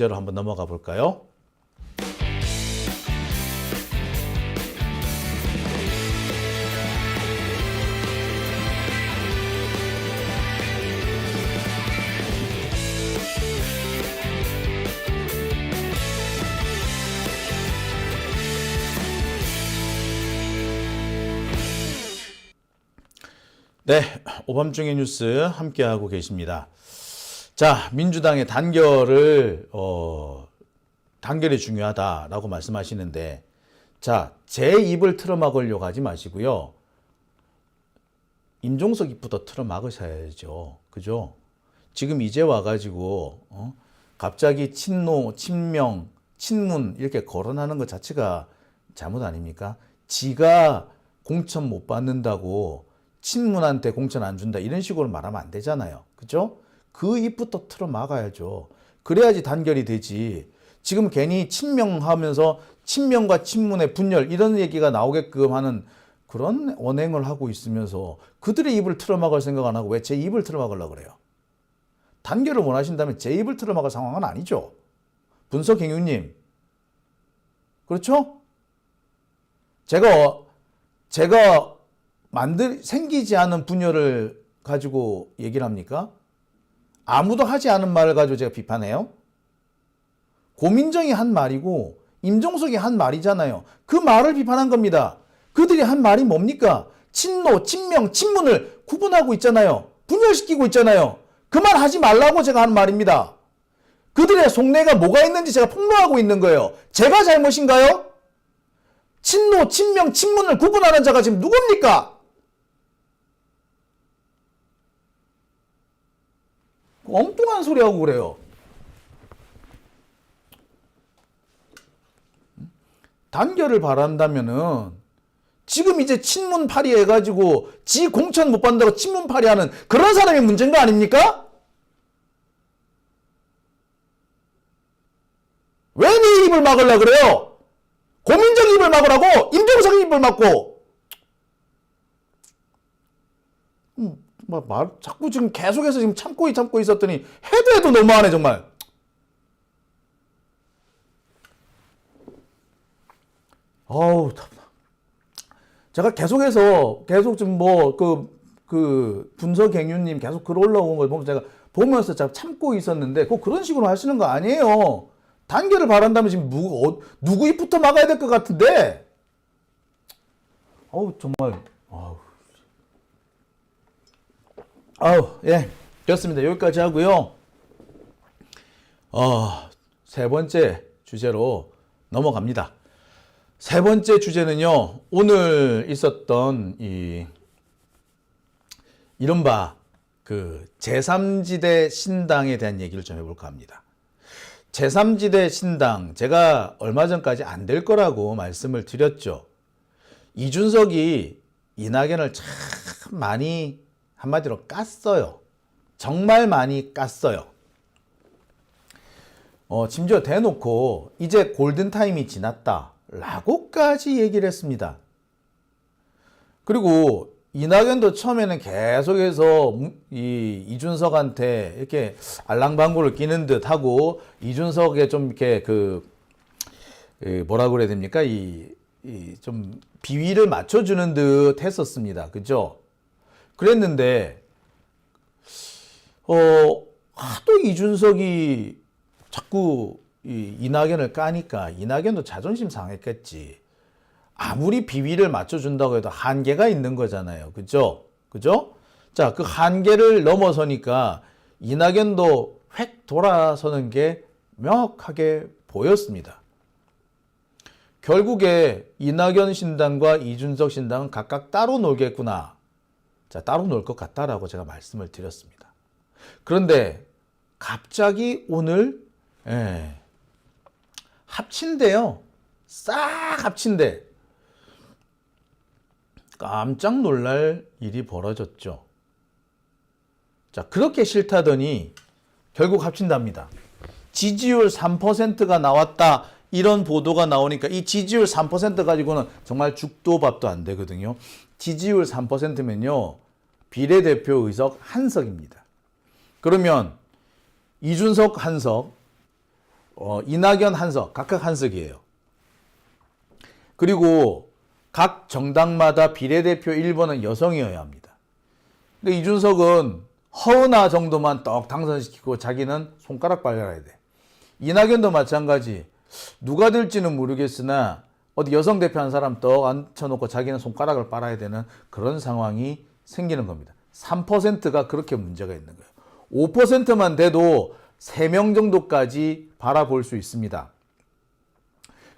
대로 한번 넘어가 볼까요? 네, 오밤중의 뉴스 함께하고 계십니다. 자, 민주당의 단결이 중요하다라고 말씀하시는데, 자, 제 입을 틀어막으려고 하지 마시고요. 임종석 입부터 틀어막으셔야죠. 그죠? 지금 이제 와가지고, 갑자기 친노, 친명, 친문 이렇게 거론하는 것 자체가 잘못 아닙니까? 지가 공천 못 받는다고 친문한테 공천 안 준다 이런 식으로 말하면 안 되잖아요. 그죠? 그 입부터 틀어 막아야죠. 그래야지 단결이 되지. 지금 괜히 친명하면서 친명과 친문의 분열 이런 얘기가 나오게끔 하는 그런 언행을 하고 있으면서 그들의 입을 틀어 막을 생각 안 하고 왜 제 입을 틀어 막으려고 그래요? 단결을 원하신다면 제 입을 틀어 막을 상황은 아니죠. 분석행유님. 그렇죠? 제가 생기지 않은 분열을 가지고 얘기를 합니까? 아무도 하지 않은 말을 가지고 제가 비판해요? 고민정이 한 말이고 임종석이 한 말이잖아요. 그 말을 비판한 겁니다. 그들이 한 말이 뭡니까? 친노, 친명, 친문을 구분하고 있잖아요. 분열시키고 있잖아요. 그 말 하지 말라고 제가 하는 말입니다. 그들의 속내가 뭐가 있는지 제가 폭로하고 있는 거예요. 제가 잘못인가요? 친노, 친명, 친문을 구분하는 자가 지금 누굽니까? 엉뚱한 소리하고 그래요. 단결을 바란다면은 지금 이제 친문파리 해가지고 지 공천 못 받는다고 친문파리 하는 그런 사람이 문제인 거 아닙니까? 왜 네 입을 막으려고 그래요? 고민정 입을 막으라고 임종석 입을 막고 자꾸 지금 계속해서 지금 참고 있었더니 해도 너무하네 정말. 어우, 제가 계속 좀 분석행유님 계속 글 올라온 걸 보면 제가 보면서 참고 있었는데 꼭 그런 식으로 하시는 거 아니에요. 단결을 바란다면 지금 누구 입부터 막아야 될 것 같은데. 어우 정말. 예, 좋습니다. 여기까지 하고요. 세 번째 주제로 넘어갑니다. 세 번째 주제는요, 오늘 있었던 이른바 제3지대 신당에 대한 얘기를 좀 해볼까 합니다. 제3지대 신당, 제가 얼마 전까지 안 될 거라고 말씀을 드렸죠. 이준석이 이낙연을 참 많이 한마디로 깠어요. 정말 많이 깠어요. 심지어 대놓고 이제 골든타임이 지났다 라고까지 얘기를 했습니다. 그리고 이낙연도 처음에는 계속해서 이준석한테 이렇게 알랑방구를 끼는 듯 하고 이준석에 좀 이렇게 뭐라고 그래야 됩니까? 좀 비위를 맞춰주는 듯 했었습니다. 그죠? 그랬는데, 하도 이준석이 자꾸 이낙연을 까니까 이낙연도 자존심 상했겠지. 아무리 비위를 맞춰준다고 해도 한계가 있는 거잖아요. 그죠? 그죠? 자, 그 한계를 넘어서니까 이낙연도 획 돌아서는 게 명확하게 보였습니다. 결국에 이낙연 신당과 이준석 신당은 각각 따로 놀겠구나. 자, 따로 놀 것 같다라고 제가 말씀을 드렸습니다. 그런데 갑자기 오늘 합친대요. 싹 합친대. 깜짝 놀랄 일이 벌어졌죠. 자, 그렇게 싫다더니 결국 합친답니다. 지지율 3%가 나왔다. 이런 보도가 나오니까 이 지지율 3% 가지고는 정말 죽도 밥도 안 되거든요. 지지율 3%면요. 비례대표 의석 한 석입니다. 그러면 이준석 한 석, 이낙연 한석, 각각 한석이에요. 그리고 각 정당마다 비례대표 1번은 여성이어야 합니다. 근데 이준석은 허은하 정도만 떡 당선시키고 자기는 손가락 빨아야 돼. 이낙연도 마찬가지. 누가 될지는 모르겠으나 어디 여성 대표 한 사람 떡 앉혀놓고 자기는 손가락을 빨아야 되는 그런 상황이 생기는 겁니다. 3%가 그렇게 문제가 있는 거예요. 5%만 돼도 3명 정도까지 바라볼 수 있습니다.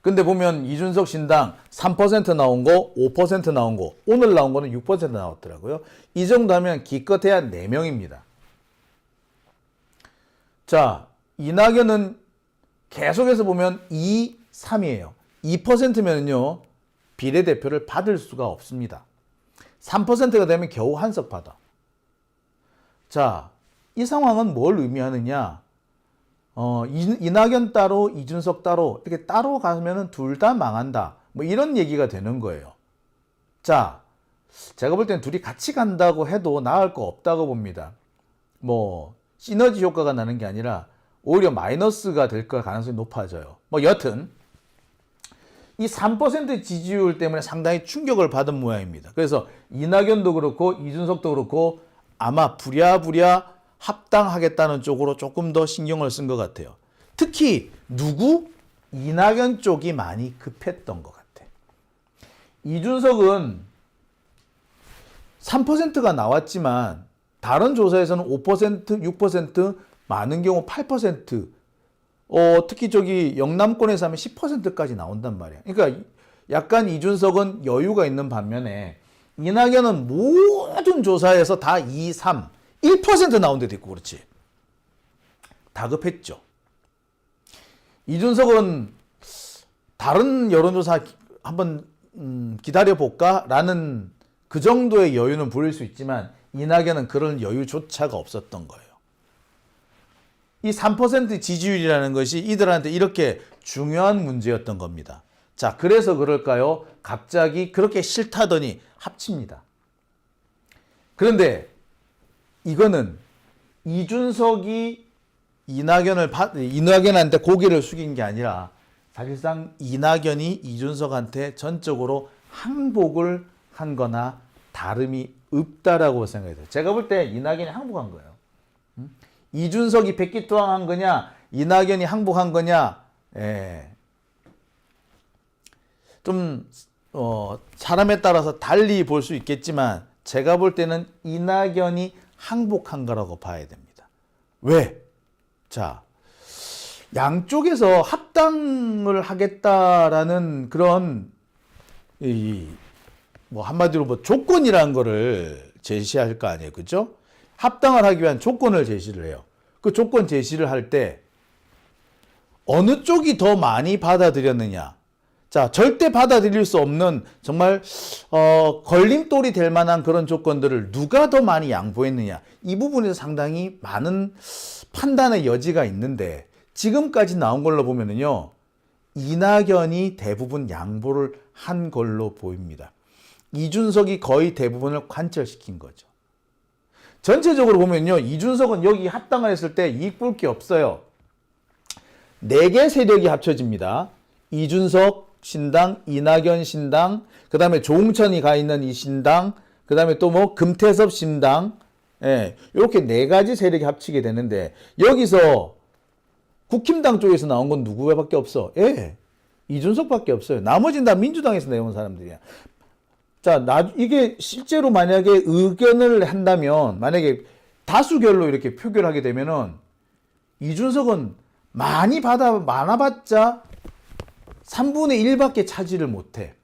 근데 보면 이준석 신당 3% 나온 거, 5% 나온 거, 오늘 나온 거는 6% 나왔더라고요. 이 정도 하면 기껏해야 4명입니다. 자, 이낙연은 계속해서 보면 2, 3이에요. 2%면요, 비례대표를 받을 수가 없습니다. 3%가 되면 겨우 한석 받아. 자, 이 상황은 뭘 의미하느냐? 이낙연 따로, 이준석 따로, 이렇게 따로 가면은 둘 다 망한다. 뭐 이런 얘기가 되는 거예요. 자, 제가 볼 땐 둘이 같이 간다고 해도 나을 거 없다고 봅니다. 뭐, 시너지 효과가 나는 게 아니라 오히려 마이너스가 될 가능성이 높아져요. 뭐, 여튼, 이 3% 지지율 때문에 상당히 충격을 받은 모양입니다. 그래서 이낙연도 그렇고, 이준석도 그렇고, 아마 부랴부랴 합당하겠다는 쪽으로 조금 더 신경을 쓴 것 같아요. 특히 누구? 이낙연 쪽이 많이 급했던 것 같아. 이준석은 3%가 나왔지만 다른 조사에서는 5%, 6%, 많은 경우 8%, 특히 저기 영남권에서 하면 10%까지 나온단 말이야. 그러니까 약간 이준석은 여유가 있는 반면에 이낙연은 모든 조사에서 다 2, 3, 1% 나온 데도 있고 그렇지. 다급했죠. 이준석은 다른 여론조사 한번 기다려볼까? 라는 그 정도의 여유는 부릴 수 있지만 이낙연은 그런 여유조차가 없었던 거예요. 이 3% 지지율이라는 것이 이들한테 이렇게 중요한 문제였던 겁니다. 자, 그래서 그럴까요? 갑자기 그렇게 싫다더니 합칩니다. 그런데 이거는 이준석이 이낙연한테 고개를 숙인 게 아니라 사실상 이낙연이 이준석한테 전적으로 항복을 한 거나 다름이 없다라고 생각이 돼요. 제가 볼 때 이낙연이 항복한 거예요. 이준석이 백기투항한 거냐, 이낙연이 항복한 거냐, 좀 사람에 따라서 달리 볼 수 있겠지만 제가 볼 때는 이낙연이 항복한 거라고 봐야 됩니다. 왜? 자, 양쪽에서 합당을 하겠다라는 그런 뭐 한마디로 뭐 조건이라는 거를 제시할 거 아니에요, 그죠? 합당을 하기 위한 조건을 제시를 해요. 그 조건 제시를 할 때 어느 쪽이 더 많이 받아들였느냐? 자, 절대 받아들일 수 없는 정말 걸림돌이 될 만한 그런 조건들을 누가 더 많이 양보했느냐, 이 부분에서 상당히 많은 판단의 여지가 있는데 지금까지 나온 걸로 보면은요, 이낙연이 대부분 양보를 한 걸로 보입니다. 이준석이 거의 대부분을 관철시킨 거죠. 전체적으로 보면요, 이준석은 여기 합당을 했을 때 이익 볼 게 없어요. 4개 세력이 합쳐집니다. 이준석 신당, 이낙연 신당, 그 다음에 조응천이 가 있는 이 신당, 그 다음에 또 뭐 금태섭 신당, 이렇게 4가지 세력이 합치게 되는데 여기서 국힘당 쪽에서 나온 건 누구밖에 없어? 이준석밖에 없어요. 나머지는 다 민주당에서 내온 사람들이야. 자, 이게 실제로 만약에 의견을 한다면, 만약에 다수결로 이렇게 표결을 하게 되면은 이준석은 많아봤자 3분의 1밖에 차지를 못해.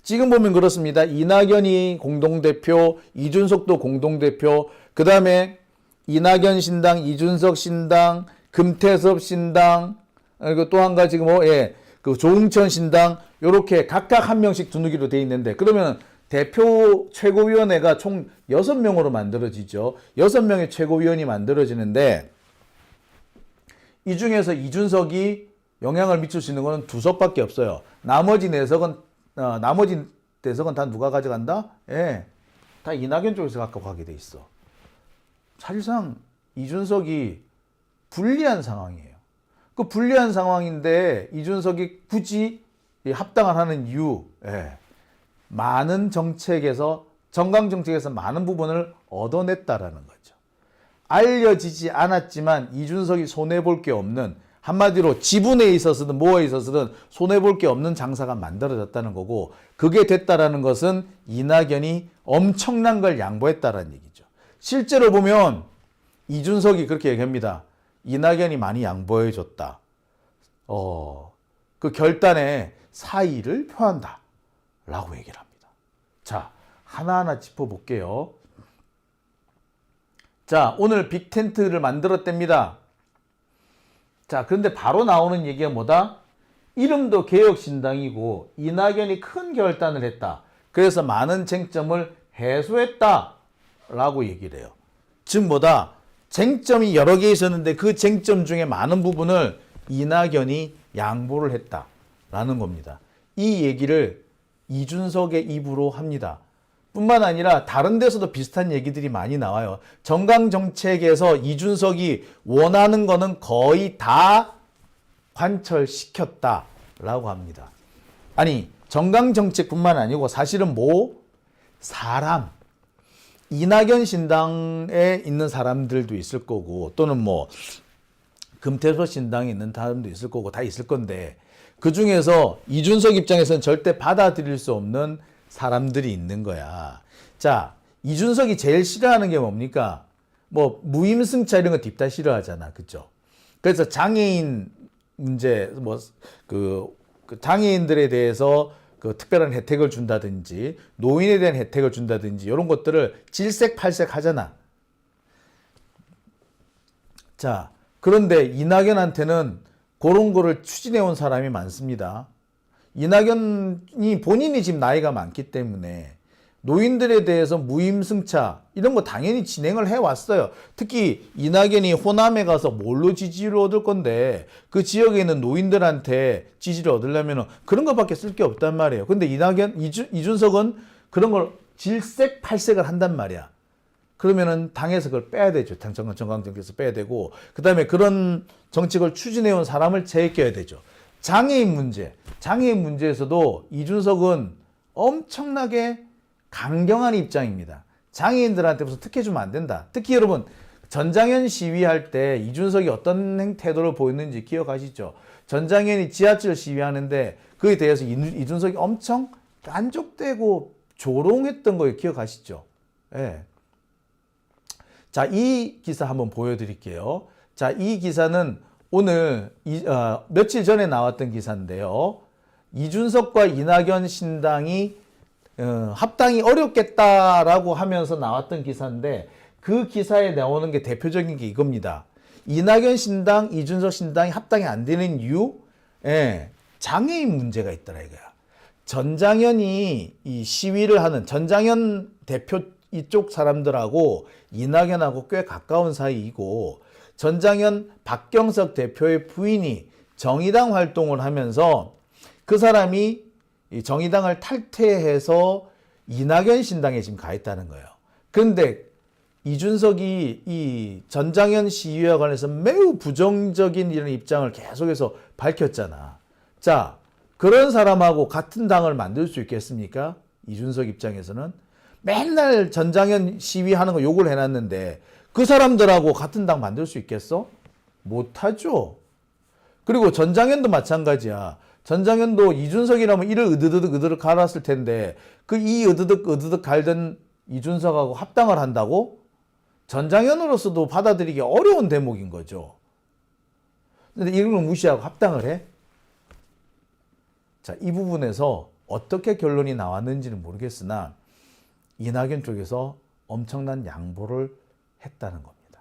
지금 보면 그렇습니다. 이낙연이 공동대표, 이준석도 공동대표, 그 다음에 이낙연 신당, 이준석 신당, 금태섭 신당, 그리고 또 한 가지 그 조응천 신당, 요렇게 각각 한 명씩 두누기로 돼 있는데, 그러면 대표 최고위원회가 총 6명으로 만들어지죠. 6명의 최고위원이 만들어지는데 이 중에서 이준석이 영향을 미칠 수 있는 거는 2석밖에 없어요. 나머지 대석은 다 누가 가져간다? 다 이낙연 쪽에서 갖고 가게 돼 있어. 사실상 이준석이 불리한 상황이에요. 그 불리한 상황인데 이준석이 굳이 합당을 하는 이유, 많은 정책에서 정강 정책에서 많은 부분을 얻어냈다라는 거죠. 알려지지 않았지만 이준석이 손해볼 게 없는, 한마디로 지분에 있어서든 뭐에 있어서든 손해볼 게 없는 장사가 만들어졌다는 거고, 그게 됐다라는 것은 이낙연이 엄청난 걸 양보했다라는 얘기죠. 실제로 보면 이준석이 그렇게 얘기합니다. 이낙연이 많이 양보해줬다. 그 결단에 사의를 표한다 라고 얘기를 합니다. 자, 하나하나 짚어볼게요. 자, 오늘 빅텐트를 만들었답니다. 자, 그런데 바로 나오는 얘기가 뭐다? 이름도 개혁신당이고 이낙연이 큰 결단을 했다. 그래서 많은 쟁점을 해소했다 라고 얘기를 해요. 즉 뭐다? 쟁점이 여러 개 있었는데 그 쟁점 중에 많은 부분을 이낙연이 양보를 했다라는 겁니다. 이 얘기를 이준석의 입으로 합니다. 뿐만 아니라 다른 데서도 비슷한 얘기들이 많이 나와요. 정강정책에서 이준석이 원하는 거는 거의 다 관철시켰다라고 합니다. 아니, 정강정책뿐만 아니고 사실은 사람, 이낙연 신당에 있는 사람들도 있을 거고, 또는 금태섭 신당에 있는 사람도 있을 거고, 다 있을 건데, 그 중에서 이준석 입장에서는 절대 받아들일 수 없는 사람들이 있는 거야. 자, 이준석이 제일 싫어하는 게 뭡니까? 무임승차 이런 거 딥다 싫어하잖아. 그죠? 그래서 장애인 문제, 장애인들에 대해서 그 특별한 혜택을 준다든지, 노인에 대한 혜택을 준다든지, 이런 것들을 질색팔색 하잖아. 자, 그런데 이낙연한테는 그런 거를 추진해온 사람이 많습니다. 이낙연이 본인이 지금 나이가 많기 때문에 노인들에 대해서 무임승차 이런 거 당연히 진행을 해왔어요. 특히 이낙연이 호남에 가서 뭘로 지지를 얻을 건데 그 지역에 있는 노인들한테 지지를 얻으려면 그런 것밖에 쓸 게 없단 말이에요. 근데 이준석은 그런 걸 질색팔색을 한단 말이야. 그러면은 당에서 그걸 빼야 되죠. 정강정책에서 빼야 되고, 그 다음에 그런 정책을 추진해온 사람을 제껴야 되죠. 장애인 문제에서도 이준석은 엄청나게 강경한 입장입니다. 장애인들한테 무슨 특혜 주면 안 된다. 특히 여러분, 전장현 시위할 때 이준석이 어떤 태도를 보였는지 기억하시죠? 전장현이 지하철 시위하는데 그에 대해서 이준석이 엄청 깐족되고 조롱했던 거 기억하시죠? 예. 자, 이 기사 한번 보여드릴게요. 자, 이 기사는 오늘 며칠 전에 나왔던 기사인데요. 이준석과 이낙연 신당이 합당이 어렵겠다라고 하면서 나왔던 기사인데, 그 기사에 나오는 게 대표적인 게 이겁니다. 이낙연 신당, 이준석 신당이 합당이 안 되는 이유? 장애인 문제가 있더라 이거야. 전장현이 이 시위를 하는 전장현 대표 이쪽 사람들하고 이낙연하고 꽤 가까운 사이이고, 전장현 박경석 대표의 부인이 정의당 활동을 하면서 그 사람이 이 정의당을 탈퇴해서 이낙연 신당에 지금 가 있다는 거예요. 그런데 이준석이 이 전장현 시위와 관해서 매우 부정적인 이런 입장을 계속해서 밝혔잖아. 자, 그런 사람하고 같은 당을 만들 수 있겠습니까? 이준석 입장에서는 맨날 전장현 시위하는 거 욕을 해놨는데 그 사람들하고 같은 당 만들 수 있겠어? 못하죠. 그리고 전장현도 마찬가지야. 전장현도 이준석이라면 이를 으드득 갈았을 텐데 그 이 으드득 갈던 이준석하고 합당을 한다고? 전장현으로서도 받아들이기 어려운 대목인 거죠. 근데 이런 걸 무시하고 합당을 해? 자, 이 부분에서 어떻게 결론이 나왔는지는 모르겠으나 이낙연 쪽에서 엄청난 양보를 했다는 겁니다.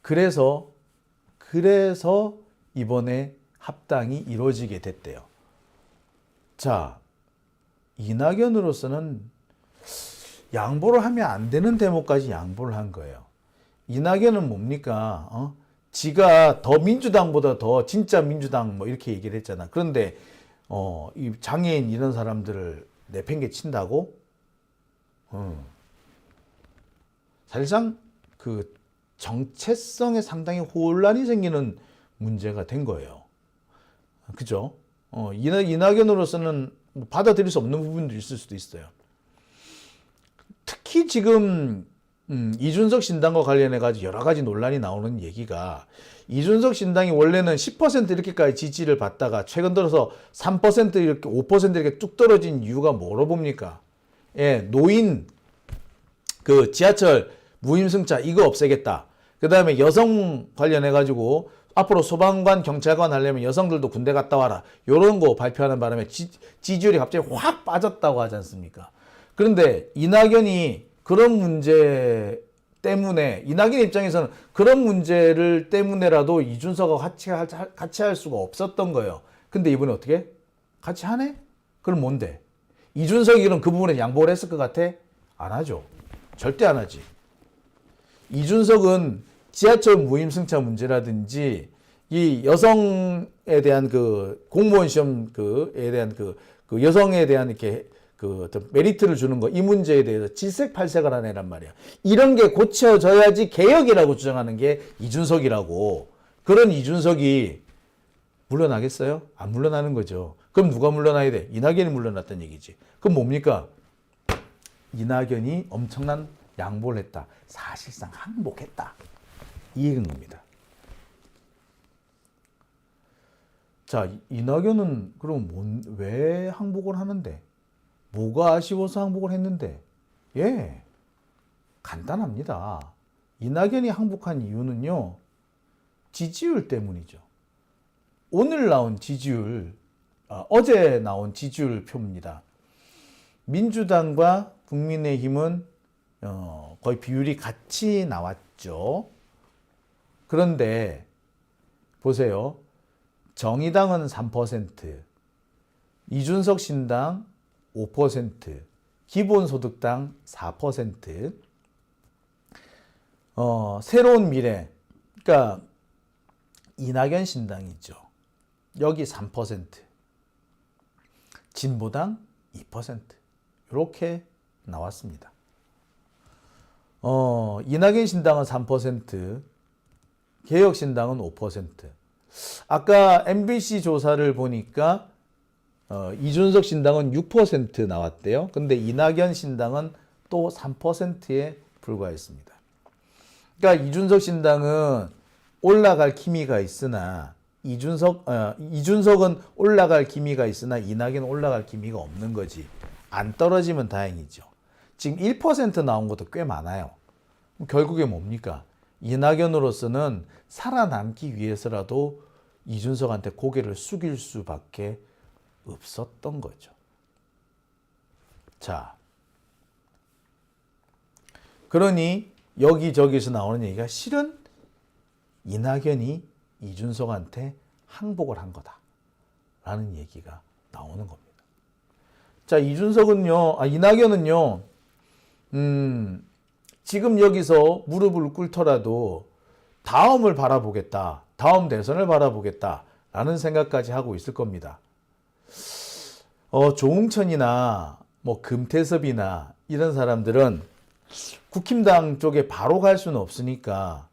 그래서 이번에 합당이 이루어지게 됐대요. 자, 이낙연으로서는 양보를 하면 안 되는 대목까지 양보를 한 거예요. 이낙연은 뭡니까? 지가 더 민주당보다 더 진짜 민주당 이렇게 얘기를 했잖아. 그런데 이 장애인 이런 사람들을 내팽개 친다고? 사실상 그 정체성에 상당히 혼란이 생기는 문제가 된 거예요. 그죠? 이낙연으로서는 받아들일 수 없는 부분도 있을 수도 있어요. 특히 지금 이준석 신당과 관련해 가지고 여러 가지 논란이 나오는 얘기가, 이준석 신당이 원래는 10% 이렇게까지 지지를 받다가 최근 들어서 3% 이렇게 5% 이렇게 뚝 떨어진 이유가 뭐로 봅니까? 예, 노인 그 지하철 무임승차 이거 없애겠다. 그 다음에 여성 관련해 가지고 앞으로 소방관, 경찰관 하려면 여성들도 군대 갔다 와라. 요런 거 발표하는 바람에 지지율이 갑자기 확 빠졌다고 하지 않습니까? 그런데 이낙연이 그런 문제 때문에, 이낙연 입장에서는 그런 문제를 때문에라도 이준석하고 같이 할 수가 없었던 거예요. 근데 이번에 어떻게? 같이 하네? 그럼 뭔데? 이준석이 그럼 그 부분에 양보를 했을 것 같아? 안 하죠. 절대 안 하지. 이준석은 지하철 무임승차 문제라든지 이 여성에 대한 그 공무원 시험 그에 대한 그 여성에 대한 이렇게 그 어떤 메리트를 주는 거, 이 문제에 대해서 질색팔색을 하는 애란 말이야. 이런 게 고쳐져야지 개혁이라고 주장하는 게 이준석이라고. 그런 이준석이 물러나겠어요? 안 물러나는 거죠. 그럼 누가 물러나야 돼? 이낙연이 물러났다는 얘기지. 그럼 뭡니까? 이낙연이 엄청난 양보를 했다. 사실상 항복했다. 이 얘기인 겁니다. 자, 이낙연은 그럼 왜 항복을 하는데? 뭐가 아쉬워서 항복을 했는데? 예, 간단합니다. 이낙연이 항복한 이유는요, 지지율 때문이죠. 오늘 나온 지지율, 어제 나온 지지율 표입니다. 민주당과 국민의힘은 거의 비율이 같이 나왔죠. 그런데 보세요. 정의당은 3%, 이준석 신당 5%, 기본소득당 4%, 새로운 미래, 그러니까 이낙연 신당이죠. 여기 3%, 진보당 2%, 이렇게 나왔습니다. 이낙연 신당은 3%, 개혁신당은 5%. 아까 MBC 조사를 보니까 이준석 신당은 6% 나왔대요. 근데 이낙연 신당은 또 3%에 불과했습니다. 그러니까 이준석 신당은 올라갈 기미가 있으나 이준석은 올라갈 기미가 있으나 이낙연은 올라갈 기미가 없는 거지. 안 떨어지면 다행이죠. 지금 1% 나온 것도 꽤 많아요. 결국에 뭡니까? 이낙연으로서는 살아남기 위해서라도 이준석한테 고개를 숙일 수밖에 없었던 거죠. 자, 그러니 여기저기서 나오는 얘기가 실은 이낙연이 이준석한테 항복을 한 거다라는 얘기가 나오는 겁니다. 자, 이낙연은요, 지금 여기서 무릎을 꿇더라도 다음을 바라보겠다, 다음 대선을 바라보겠다라는 생각까지 하고 있을 겁니다. 조응천이나 뭐 금태섭이나 이런 사람들은 국힘당 쪽에 바로 갈 수는 없으니까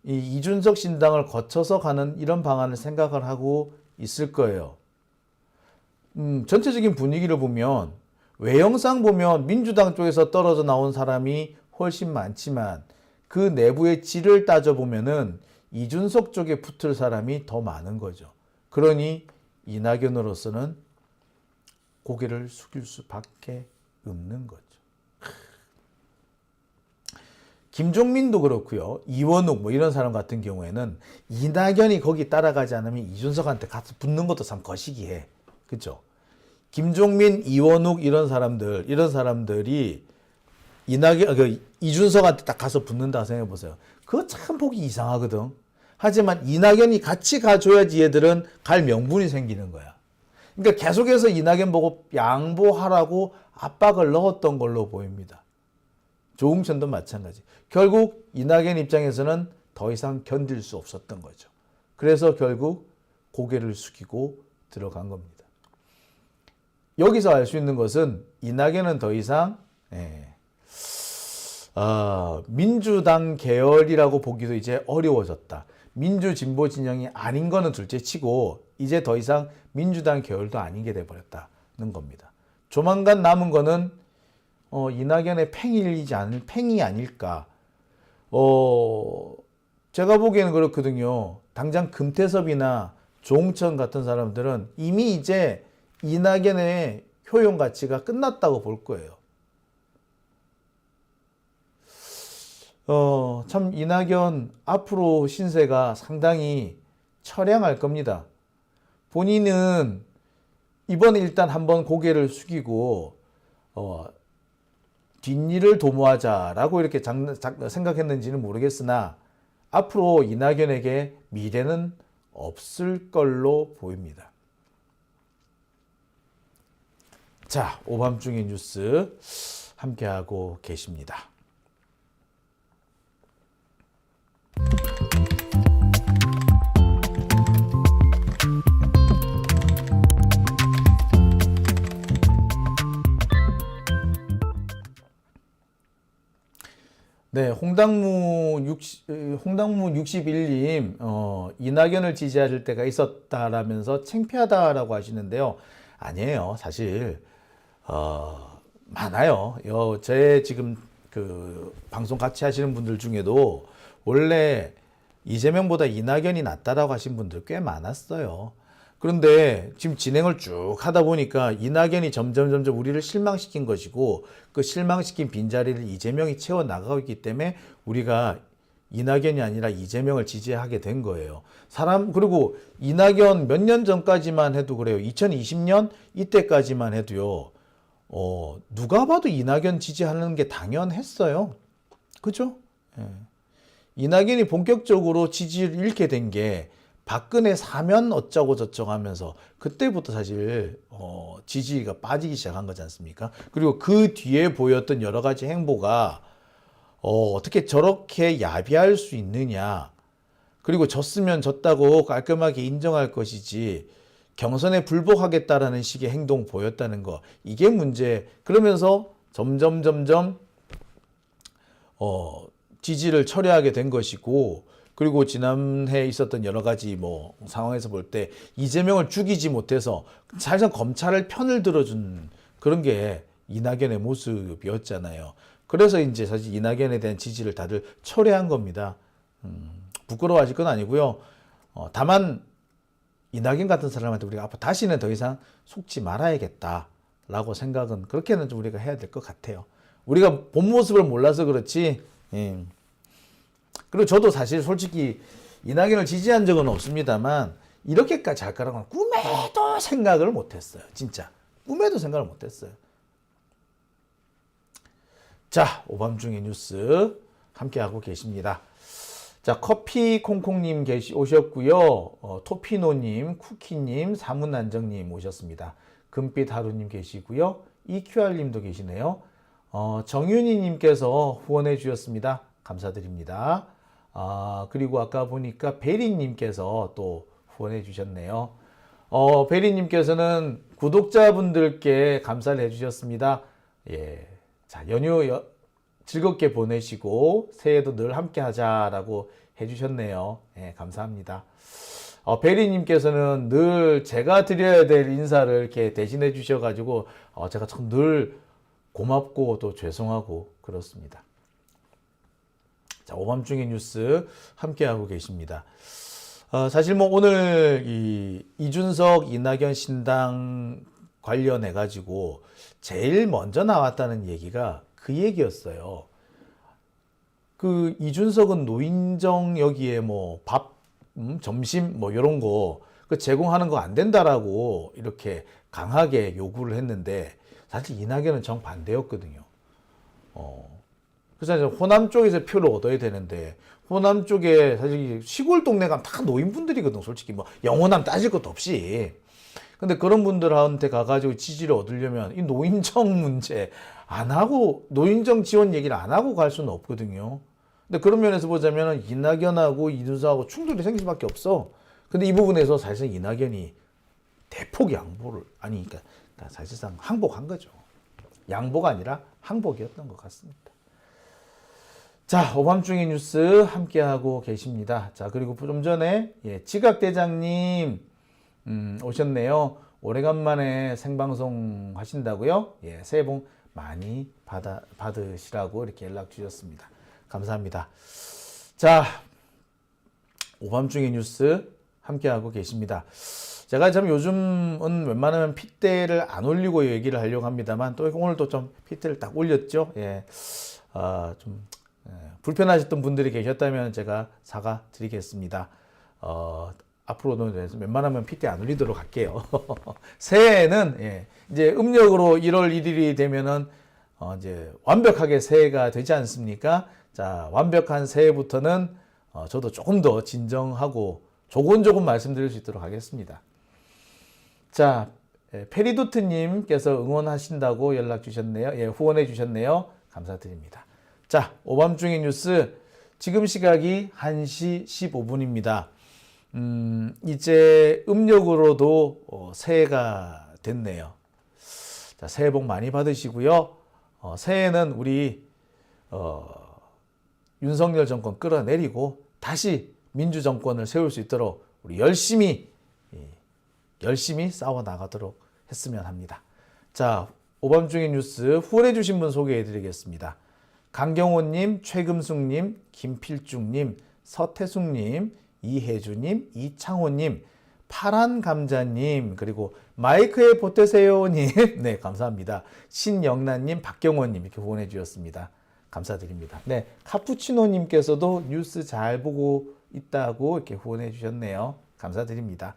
이준석 신당을 거쳐서 가는 이런 방안을 생각을 하고 있을 거예요. 전체적인 분위기를 보면 외형상 보면 민주당 쪽에서 떨어져 나온 사람이 훨씬 많지만 그 내부의 질을 따져보면은 이준석 쪽에 붙을 사람이 더 많은 거죠. 그러니 이낙연으로서는 고개를 숙일 수밖에 없는 거죠. 김종민도 그렇고요. 이원욱 뭐 이런 사람 같은 경우에는 이낙연이 거기 따라가지 않으면 이준석한테 가서 붙는 것도 참 거시기해. 그렇죠? 김종민, 이원욱 이런 사람들이 이준석한테 딱 가서 붙는다 생각해 보세요. 그거 참 보기 이상하거든. 하지만 이낙연이 같이 가줘야지 얘들은 갈 명분이 생기는 거야. 그러니까 계속해서 이낙연 보고 양보하라고 압박을 넣었던 걸로 보입니다. 조응천도 마찬가지. 결국 이낙연 입장에서는 더 이상 견딜 수 없었던 거죠. 그래서 결국 고개를 숙이고 들어간 겁니다. 여기서 알 수 있는 것은 이낙연은 더 이상 민주당 계열이라고 보기도 이제 어려워졌다. 민주 진보 진영이 아닌 거는 둘째치고 이제 더 이상 민주당 계열도 아닌 게 돼버렸다는 겁니다. 조만간 남은 거는 이낙연의 팽이 아닐까. 제가 보기에는 그렇거든요. 당장 금태섭이나 조홍천 같은 사람들은 이미 이제 이낙연의 효용 가치가 끝났다고 볼 거예요. 참 이낙연 앞으로 신세가 상당히 처량할 겁니다. 본인은 이번에 일단 한번 고개를 숙이고 뒷일을 도모하자라고 이렇게 생각했는지는 모르겠으나 앞으로 이낙연에게 미래는 없을 걸로 보입니다. 자, 오밤중의 뉴스 함께하고 계십니다. 네, 홍당무 61님, 이낙연을 지지할 때가 있었다라면서 창피하다라고 하시는데요. 아니에요. 사실, 많아요. 제 지금 그 방송 같이 하시는 분들 중에도 원래 이재명보다 이낙연이 낫다라고 하신 분들 꽤 많았어요. 그런데 지금 진행을 쭉 하다 보니까 이낙연이 점점 우리를 실망시킨 것이고 그 실망시킨 빈자리를 이재명이 채워나가고 있기 때문에 우리가 이낙연이 아니라 이재명을 지지하게 된 거예요. 그리고 이낙연 몇 년 전까지만 해도 그래요. 2020년 이때까지만 해도요. 누가 봐도 이낙연 지지하는 게 당연했어요. 그죠? 예. 이낙연이 본격적으로 지지를 잃게 된 게 박근혜 사면 어쩌고 저쩌고 하면서 그때부터 사실 지지가 빠지기 시작한 거지 않습니까? 그리고 그 뒤에 보였던 여러 가지 행보가 어떻게 저렇게 야비할 수 있느냐. 그리고 졌으면 졌다고 깔끔하게 인정할 것이지 경선에 불복하겠다라는 식의 행동 보였다는 거. 이게 문제. 그러면서 점점 지지를 철회하게 된 것이고 그리고 지난해 있었던 여러 가지 상황에서 볼 때 이재명을 죽이지 못해서 사실상 검찰을 편을 들어준 그런 게 이낙연의 모습이었잖아요. 그래서 이제 사실 이낙연에 대한 지지를 다들 철회한 겁니다. 부끄러워하실 건 아니고요. 다만 이낙연 같은 사람한테 우리가 앞으로 다시는 더 이상 속지 말아야겠다라고 생각은 그렇게는 좀 우리가 해야 될 것 같아요. 우리가 본 모습을 몰라서 그렇지. 그리고 저도 사실 솔직히 이낙연을 지지한 적은 없습니다만 이렇게까지 할 거라고는 꿈에도 생각을 못했어요. 진짜 꿈에도 생각을 못했어요. 자, 오밤중의 뉴스 함께하고 계십니다. 자, 커피콩콩님 오셨고요. 토피노님, 쿠키님, 사문안정님 오셨습니다. 금빛 하루님 계시고요. EQR님도 계시네요. 정윤희님께서 후원해 주셨습니다. 감사드립니다. 그리고 아까 보니까 베리님께서 또 후원해 주셨네요. 베리님께서는 구독자분들께 감사를 해 주셨습니다. 예. 자, 연휴 즐겁게 보내시고 새해도 늘 함께 하자라고 해 주셨네요. 예, 감사합니다. 베리님께서는 늘 제가 드려야 될 인사를 이렇게 대신해 주셔가지고 제가 참 늘 고맙고 또 죄송하고 그렇습니다. 자, 오밤중의 뉴스 함께하고 계십니다. 사실 오늘 이준석, 이낙연 신당 관련해가지고 제일 먼저 나왔다는 얘기가 그 얘기였어요. 그 이준석은 노인정 여기에 밥, 점심 이런 거 제공하는 거 안 된다라고 이렇게 강하게 요구를 했는데 사실 이낙연은 정반대였거든요. 그래서 호남 쪽에서 표를 얻어야 되는데 호남 쪽에 사실 시골 동네 가면 다 노인분들이거든. 솔직히 영호남 따질 것도 없이. 근데 그런 분들한테 가가지고 지지를 얻으려면 이 노인정 문제 안 하고 노인정 지원 얘기를 안 하고 갈 수는 없거든요. 근데 그런 면에서 보자면 이낙연하고 이준석하고 충돌이 생길 수밖에 없어. 근데 이 부분에서 사실상 이낙연이 대폭 양보를 그러니까 사실상 항복한 거죠. 양보가 아니라 항복이었던 것 같습니다. 자, 오밤중의 뉴스 함께하고 계십니다. 자, 그리고 좀 전에 지각대장님 오셨네요. 오래간만에 생방송 하신다고요? 예, 새해 복 많이 받으시라고 이렇게 연락 주셨습니다. 감사합니다. 자, 오밤중의 뉴스 함께하고 계십니다. 제가 참 요즘은 웬만하면 핏대를 안 올리고 얘기를 하려고 합니다만 또 오늘도 좀 핏대를 딱 올렸죠. 예, 불편하셨던 분들이 계셨다면 제가 사과드리겠습니다. 앞으로는 웬만하면 핏대 안 올리도록 할게요. 새해에는 이제 음력으로 1월 1일이 되면은 이제 완벽하게 새해가 되지 않습니까? 자, 완벽한 새해부터는 저도 조금 더 진정하고 조곤조곤 말씀드릴 수 있도록 하겠습니다. 자, 페리도트님께서 응원하신다고 연락 주셨네요. 예, 후원해 주셨네요. 감사드립니다. 자, 오밤중의 뉴스 지금 시각이 1시 15분입니다. 이제 음력으로도 새해가 됐네요. 자, 새해 복 많이 받으시고요. 새해는 우리 윤석열 정권 끌어내리고 다시 민주정권을 세울 수 있도록 우리 열심히 싸워 나가도록 했으면 합니다. 자, 오밤중의 뉴스 후원해 주신 분 소개해 드리겠습니다. 강경호님, 최금숙님, 김필중님, 서태숙님, 이혜주님, 이창호님, 파란감자님, 그리고 마이크에 보태세요님, 네, 감사합니다. 신영란님, 박경원님 이렇게 후원해 주셨습니다. 감사드립니다. 네, 카푸치노님께서도 뉴스 잘 보고 있다고 이렇게 후원해 주셨네요. 감사드립니다.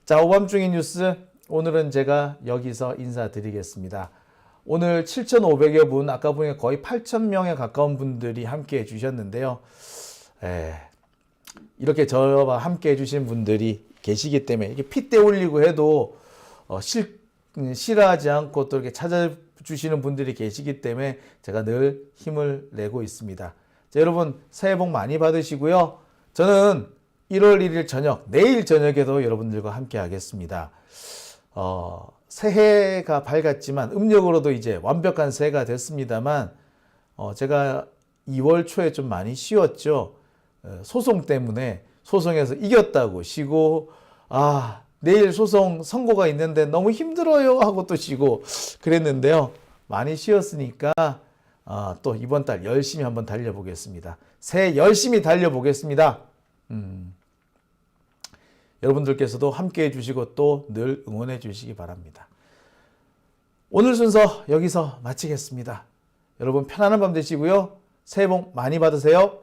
자, 오밤중의 뉴스 오늘은 제가 여기서 인사드리겠습니다. 오늘 7,500여 분, 아까 보니까 거의 8,000명에 가까운 분들이 함께 해주셨는데요. 이렇게 저와 함께 해주신 분들이 계시기 때문에 이렇게 핏대 올리고 해도 싫어하지 않고 또 이렇게 찾아주시는 분들이 계시기 때문에 제가 늘 힘을 내고 있습니다. 자, 여러분 새해 복 많이 받으시고요. 저는 1월 1일 저녁, 내일 저녁에도 여러분들과 함께 하겠습니다. 새해가 밝았지만 음력으로도 이제 완벽한 새해가 됐습니다만 제가 2월 초에 좀 많이 쉬었죠. 소송 때문에 소송에서 이겼다고 쉬고 내일 소송 선고가 있는데 너무 힘들어요 하고 또 쉬고 그랬는데요. 많이 쉬었으니까 또 이번 달 열심히 한번 달려보겠습니다. 새해 열심히 달려보겠습니다. 여러분들께서도 함께 해주시고 또 늘 응원해 주시기 바랍니다. 오늘 순서 여기서 마치겠습니다. 여러분 편안한 밤 되시고요. 새해 복 많이 받으세요.